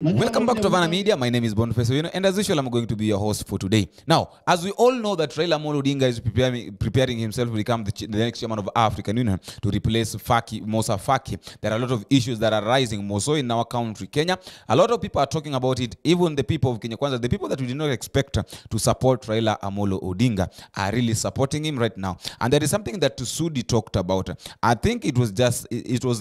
Welcome back to Havana Media. My name is Boniface, and as usual, I'm going to be your host for today. Now, as we all know that Raila Amolo Odinga is preparing himself to become the next chairman of African Union to replace Musa Faki. There are a lot of issues that are rising, more so in our country, Kenya. A lot of people are talking about it. Even the people of Kenya Kwanza, the people that we did not expect to support Raila Amolo Odinga are really supporting him right now. And there is something that Sudi talked about. I think it was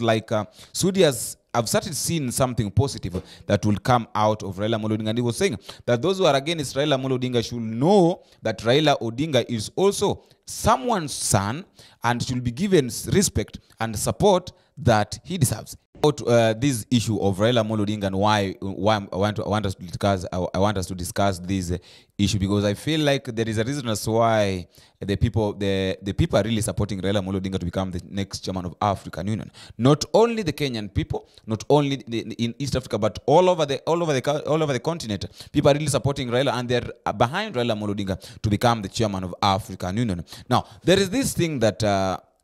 like Sudi I've started seeing something positive that will come out of Raila Amolo Odinga. And he was saying that those who are against Raila Amolo Odinga should know that Raila Odinga is also someone's son and should be given respect and support that he deserves. About this issue of Raila Amolo Odinga and why I want us to discuss this issue, because I feel like there is a reason as why the people are really supporting Raila Amolo Odinga to become the next chairman of African Union. Not only the Kenyan people, not only in East Africa, but all over the continent, people are really supporting Raila, and they're behind Raila Amolo Odinga to become the chairman of African Union. Now, there is this thing that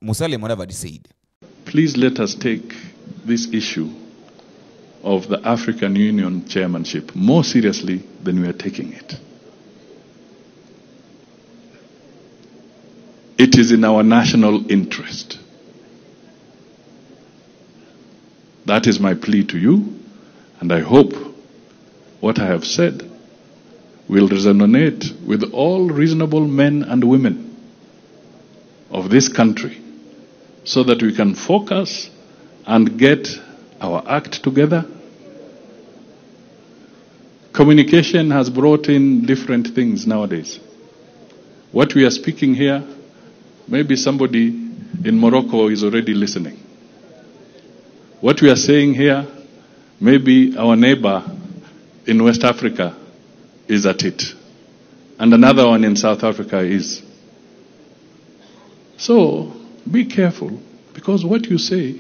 Musalia Mudavadi said. Please let us take this issue of the African Union chairmanship more seriously than we are taking it. It is in our national interest. That is my plea to you, and I hope what I have said will resonate with all reasonable men and women of this country, so that we can focus and get our act together. Communication has brought in different things nowadays. What we are speaking here, maybe somebody in Morocco is already listening. What we are saying here, maybe our neighbor in West Africa is at it, and another one in South Africa is. So be careful, because what you say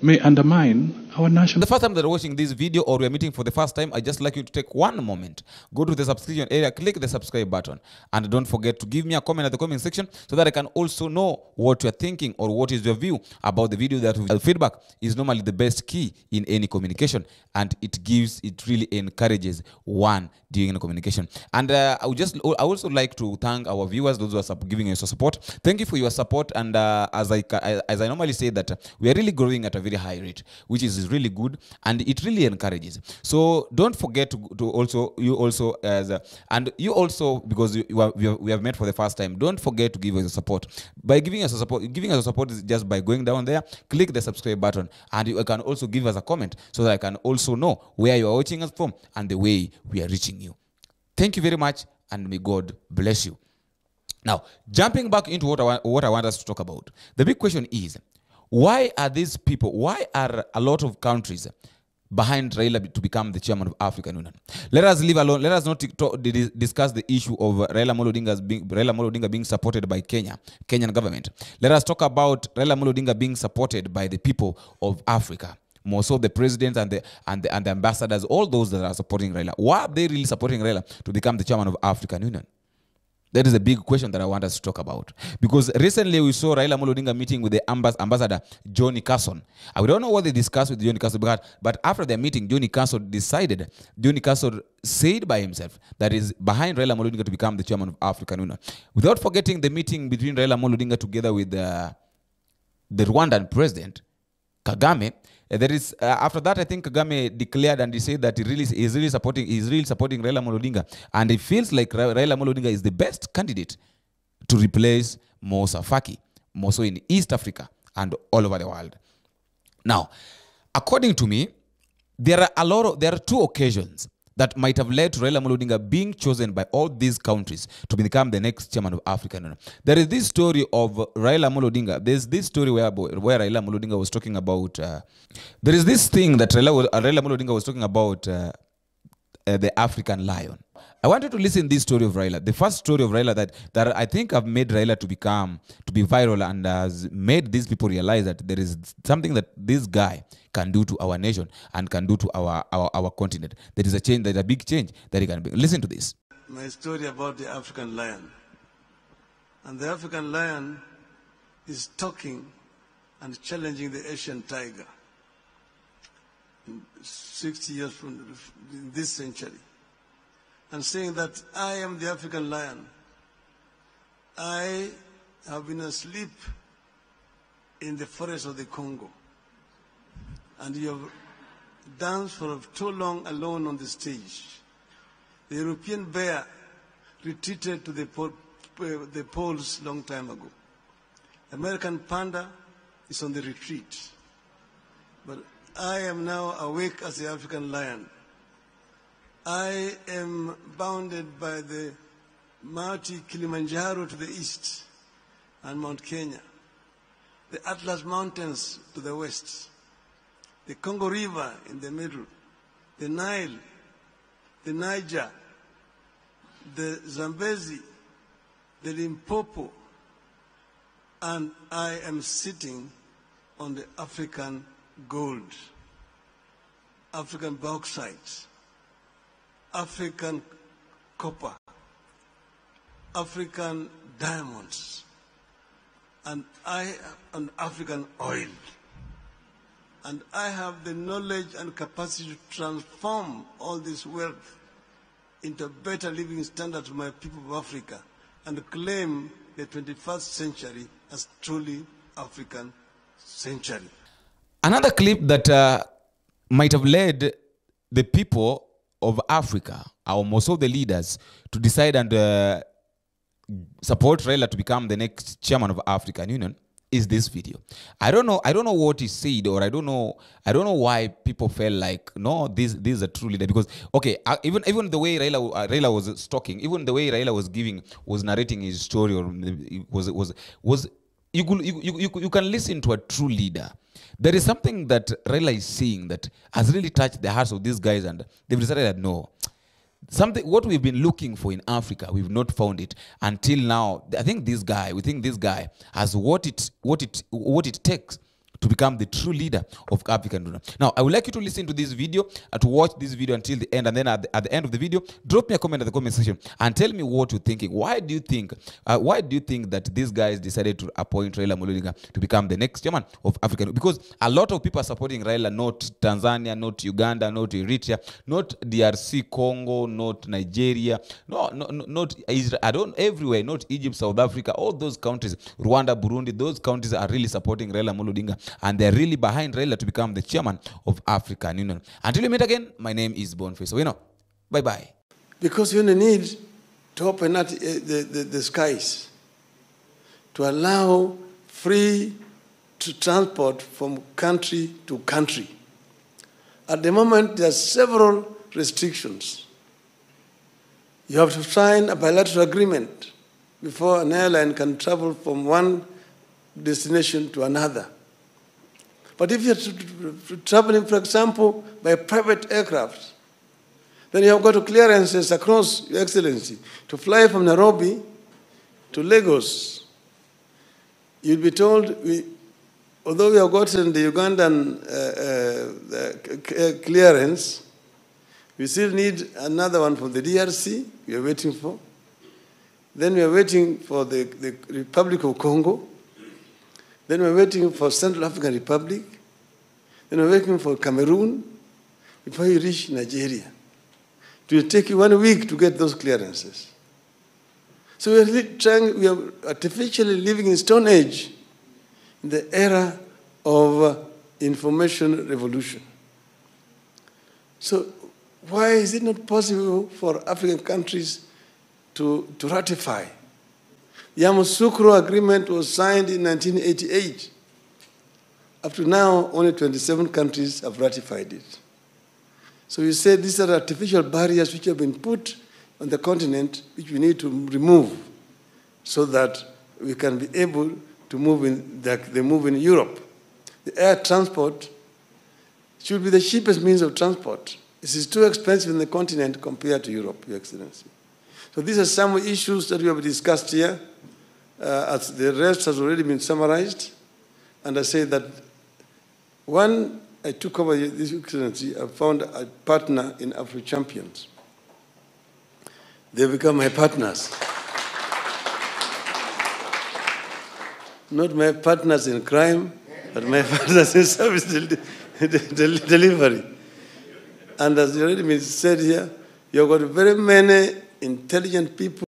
may undermine our national... The first time that you're watching this video or we're meeting for the first time, I'd just like you to take one moment, go to the subscription area, click the subscribe button, and don't forget to give me a comment at the comment section so that I can also know what you're thinking or what is your view about the video. That feedback is normally the best key in any communication, and it really encourages one during the communication. And I also like to thank our viewers, those who are giving us support. Thank you for your support, and as I normally say, that we are really growing at a very high rate, which is really good, and it really encourages. So don't forget to also, because we have met for the first time, don't forget to give us support. By giving us support is just by going down there, click the subscribe button, and you can also give us a comment so that I can also know where you are watching us from and the way we are reaching you. Thank you very much, and may God bless you. Now, jumping back into what I want us to talk about, the big question is, why are a lot of countries behind Raila to become the chairman of African Union? Let us leave alone. Let us not discuss the issue of Raila Amolo Odinga being supported by Kenyan government. Let us talk about Raila Amolo Odinga being supported by the people of Africa. More so the presidents and the ambassadors, all those that are supporting Raila. Why are they really supporting Raila to become the chairman of African Union? That is a big question that I want us to talk about. Because recently we saw Raila Amolo Odinga meeting with the ambassador, Johnny Carson. I don't know what they discussed with Johnny Carson, but after their meeting, Johnny Carson said by himself that is behind Raila Amolo Odinga to become the chairman of African Union. Without forgetting the meeting between Raila Amolo Odinga together with the Rwandan president, Kagame. After that, I think Kagame declared and he said that he's really supporting Raila Amolo Odinga, and he feels like Raila Amolo Odinga is the best candidate to replace Musa Faki, more so in East Africa and all over the world. Now, according to me, there are two occasions that might have led to Raila Amolo Odinga being chosen by all these countries to become the next chairman of African Union. There is this story of Raila Amolo Odinga. There's this story where Raila Amolo Odinga was talking about... there is this thing that Raila Amolo Odinga was talking about the African lion. I wanted to listen to this story of Raila. The first story of Raila that I think have made Raila to be viral and has made these people realize that there is something that this guy can do to our nation and can do to our continent. There is a big change that he can bring. Listen to this. My story about the African lion. And the African lion is talking and challenging the Asian tiger. 60 years from this century, and saying that I am the African lion. I have been asleep in the forest of the Congo, and you have danced for too long alone on the stage. The European bear retreated to the poles long time ago. American panda is on the retreat. But I am now awake as the African lion. I am bounded by the mighty Kilimanjaro to the east and Mount Kenya, the Atlas Mountains to the west, the Congo River in the middle, the Nile, the Niger, the Zambezi, the Limpopo, and I am sitting on the African gold, African bauxite, African copper, African diamonds, and African oil. And I have the knowledge and capacity to transform all this wealth into better living standards for my people of Africa and claim the 21st century as truly African century. Another clip that might have led the people of Africa, or most of the leaders, to decide and support Raila to become the next chairman of African Union is this video. I don't know what he said, or I don't know why people felt like, no, this is a true leader. Because okay, even the way Raila was talking, even the way Raila was narrating his story, or was you can listen to a true leader. There is something that Raila is saying that has really touched the hearts of these guys, and they've decided that no, what we've been looking for in Africa, we've not found it until now. We think this guy has what it takes to become the true leader of African Union. Now, I would like you to listen to this video, to watch this video until the end, and then at the end of the video, drop me a comment in the comment section and tell me what you're thinking. Why do you think that these guys decided to appoint Raila Odinga to become the next chairman of African Union? Because a lot of people are supporting Raila, not Tanzania, not Uganda, not Eritrea, not DRC Congo, not Nigeria, not Israel, everywhere, not Egypt, South Africa, all those countries, Rwanda, Burundi, those countries are really supporting Raila Odinga. And they're really behind Raila to become the chairman of African Union. Until we meet again, my name is Boniface. So, bye-bye. Because you need to open up the skies to allow free transport from country to country. At the moment, there are several restrictions. You have to sign a bilateral agreement before an airline can travel from one destination to another. But if you're traveling, for example, by private aircraft, then you have got clearances across, Your Excellency, to fly from Nairobi to Lagos. You'll be told, although we have gotten the Ugandan clearance, we still need another one for the DRC, we are waiting for. Then we are waiting for the Republic of Congo. Then we're waiting for Central African Republic. Then we're waiting for Cameroon before you reach Nigeria. It will take you 1 week to get those clearances. So we are artificially living in Stone Age, in the era of information revolution. So why is it not possible for African countries to ratify? The Yamoussoukro Agreement was signed in 1988. Up to now, only 27 countries have ratified it. So you say these are artificial barriers which have been put on the continent, which we need to remove so that we can be able to move in, like they move in Europe. The air transport should be the cheapest means of transport. This is too expensive in the continent compared to Europe, Your Excellency. So these are some issues that we have discussed here. As the rest has already been summarized. And I say that when I took over this Excellency, I found a partner in Afro Champions. They become my partners. Not my partners in crime, but my partners in service delivery. And as already been said here, you've got very many intelligent people